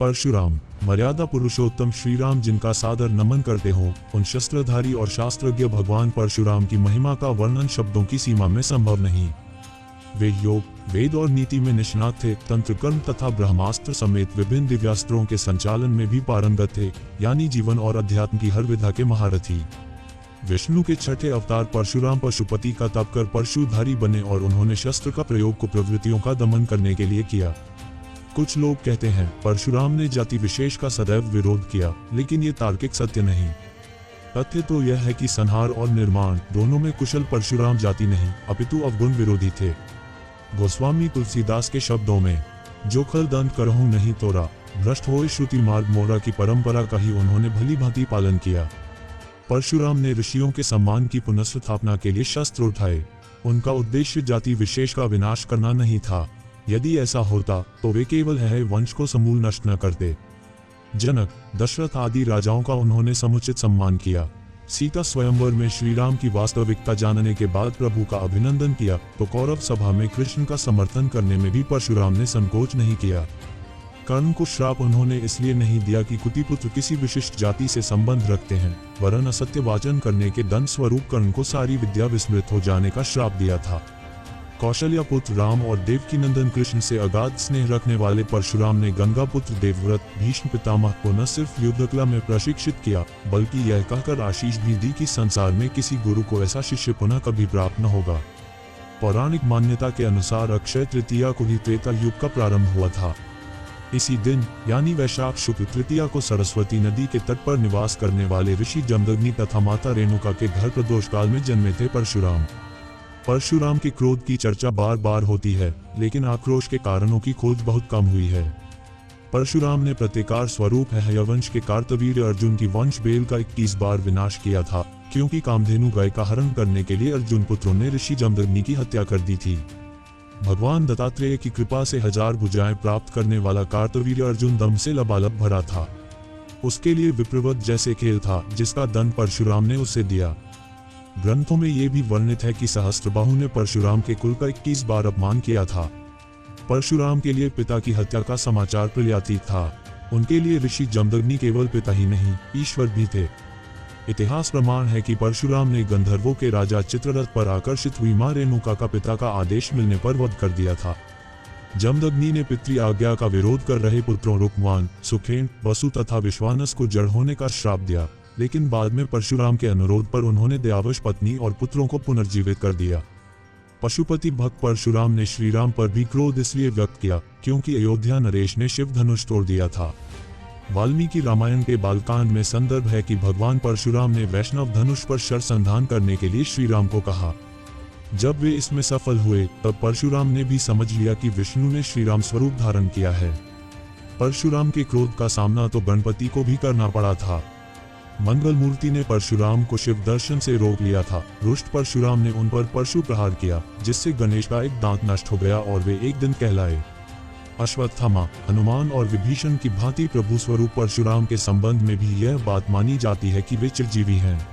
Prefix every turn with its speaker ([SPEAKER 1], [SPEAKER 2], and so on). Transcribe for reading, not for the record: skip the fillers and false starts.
[SPEAKER 1] परशुराम, मर्यादा पुरुषोत्तम श्री राम जिनका सादर नमन करते हो, उन शस्त्रधारी और शास्त्रज्ञ भगवान परशुराम की महिमा का वर्णन शब्दों की सीमा में संभव नहीं। वे योग, वेद और नीति में निष्णात थे, तंत्र कर्म तथा ब्रह्मास्त्र समेत विभिन्न दिव्यास्त्रों के संचालन में भी पारंगत थे, यानी जीवन और अध्यात्म की हर विधा के महारथी। विष्णु के छठे अवतार परशुराम पशुपति का तप कर परशुधारी बने और उन्होंने शस्त्र का प्रयोग कुप्रवृत्तियों का दमन करने के लिए किया। कुछ लोग कहते हैं परशुराम ने जाति विशेष का सदैव विरोध किया, लेकिन ये तार्किक सत्य नहीं। तथ्य तो यह है कि संहार और निर्माण दोनों में कुशल परशुराम जाति नहीं अपितु अवगुण विरोधी थे। गोस्वामी तुलसीदास के शब्दों में, जो खल दंत करहूं नहीं तोरा, भ्रष्ट होए श्रुति मार्ग मोरा की परंपरा का ही उन्होंने भली भांति पालन किया। परशुराम ने ऋषियों के सम्मान की पुनर्स्थापना के लिए शस्त्र उठाए। उनका उद्देश्य जाति विशेष का विनाश करना नहीं था। यदि ऐसा होता तो वे केवल है वंश को समूल नष्ट न करते। जनक, दशरथ आदि राजाओं का उन्होंने समुचित सम्मान किया। सीता स्वयंवर में श्री राम की वास्तविकता जानने के बाद प्रभु का अभिनंदन किया तो कौरव सभा में कृष्ण का समर्थन करने में भी परशुराम ने संकोच नहीं किया। कर्ण को श्राप उन्होंने इसलिए नहीं दिया कि कुतिपुत्र किसी विशिष्ट जाति से संबंध रखते हैं, वरन असत्य वाचन करने के दंड स्वरूप कर्ण को सारी विद्या विस्मृत हो जाने का श्राप दिया था। कौशल्या पुत्र राम और देवकी नंदन कृष्ण से अगाध स्नेह रखने वाले परशुराम ने गंगा पुत्र देवव्रत भीष्म पितामह को न सिर्फ युद्धकला में प्रशिक्षित किया, बल्कि यह कहकर आशीष भी दी कि संसार में किसी गुरु को ऐसा शिष्य पुनः कभी प्राप्त न होगा। पौराणिक मान्यता के अनुसार अक्षय तृतीया को ही त्रेता युग का प्रारंभ हुआ था। इसी दिन यानी वैशाख शुक्ल तृतीया को सरस्वती नदी के तट पर निवास करने वाले ऋषि जमदग्नि तथा माता रेणुका के घर प्रदोष काल में जन्मे थे परशुराम। परशुराम के क्रोध की चर्चा बार बार होती है, लेकिन आक्रोश के कारणों की खोज बहुत कम हुई है। परशुराम ने प्रतिकार स्वरूप हयवंश के कार्तवीर्य अर्जुन की वंश बेल का 21 बार विनाश किया था, क्योंकि कामधेनु गाय का हरण करने के लिए अर्जुन पुत्रों ने ऋषि जमदग्नि की हत्या कर दी थी। भगवान दत्तात्रेय की कृपा से 1000 भुजाएं प्राप्त करने वाला कार्तवीर्य अर्जुन दम से लबालब भरा था। उसके लिए विप्रवत जैसे खेल था, जिसका दंड परशुराम ने उसे दिया। ग्रंथों में ये भी वर्णित है कि सहस्त्रबाहु ने परशुराम के कुल का 21 बार अपमान किया था। परशुराम के लिए पिता की हत्या का समाचार प्रलयातीत था। उनके लिए ऋषि जमदग्नि केवल पिता ही नहीं, ईश्वर भी थे। इतिहास प्रमाण है कि परशुराम ने गंधर्वों के राजा चित्ररथ पर आकर्षित हुई मां रेणुका का पिता का आदेश मिलने पर वध कर दिया था। जमदग्नि ने पितृ आज्ञा का विरोध कर रहे पुत्रों रुक्मान, सुखेन, वसु तथा विश्वानस को जड़ होने का श्राप दिया, लेकिन बाद में परशुराम के अनुरोध पर उन्होंने दयावश पत्नी और पुत्रों को पुनर्जीवित कर दिया। पशुपति भक्त परशुराम ने श्री राम पर भी क्रोध इसलिए व्यक्त किया क्योंकि अयोध्या नरेश ने शिव धनुष तोड़ दिया था। वाल्मीकि रामायण के बालकांड में संदर्भ है कि भगवान परशुराम ने वैष्णव धनुष पर शरसंधान करने के लिए श्री राम को कहा। जब वे इसमें सफल हुए तब परशुराम ने भी समझ लिया कि विष्णु ने श्री राम स्वरूप धारण किया है। परशुराम के क्रोध का सामना तो गणपति को भी करना पड़ा था। मंगल मूर्ति ने परशुराम को शिव दर्शन से रोक लिया था। रुष्ट परशुराम ने उन पर परशु प्रहार किया, जिससे गणेश का एक दांत नष्ट हो गया और वे एक दिन कहलाए। अश्वत्थामा, हनुमान और विभीषण की भांति प्रभु स्वरूप परशुराम के संबंध में भी यह बात मानी जाती है कि वे चिरजीवी हैं।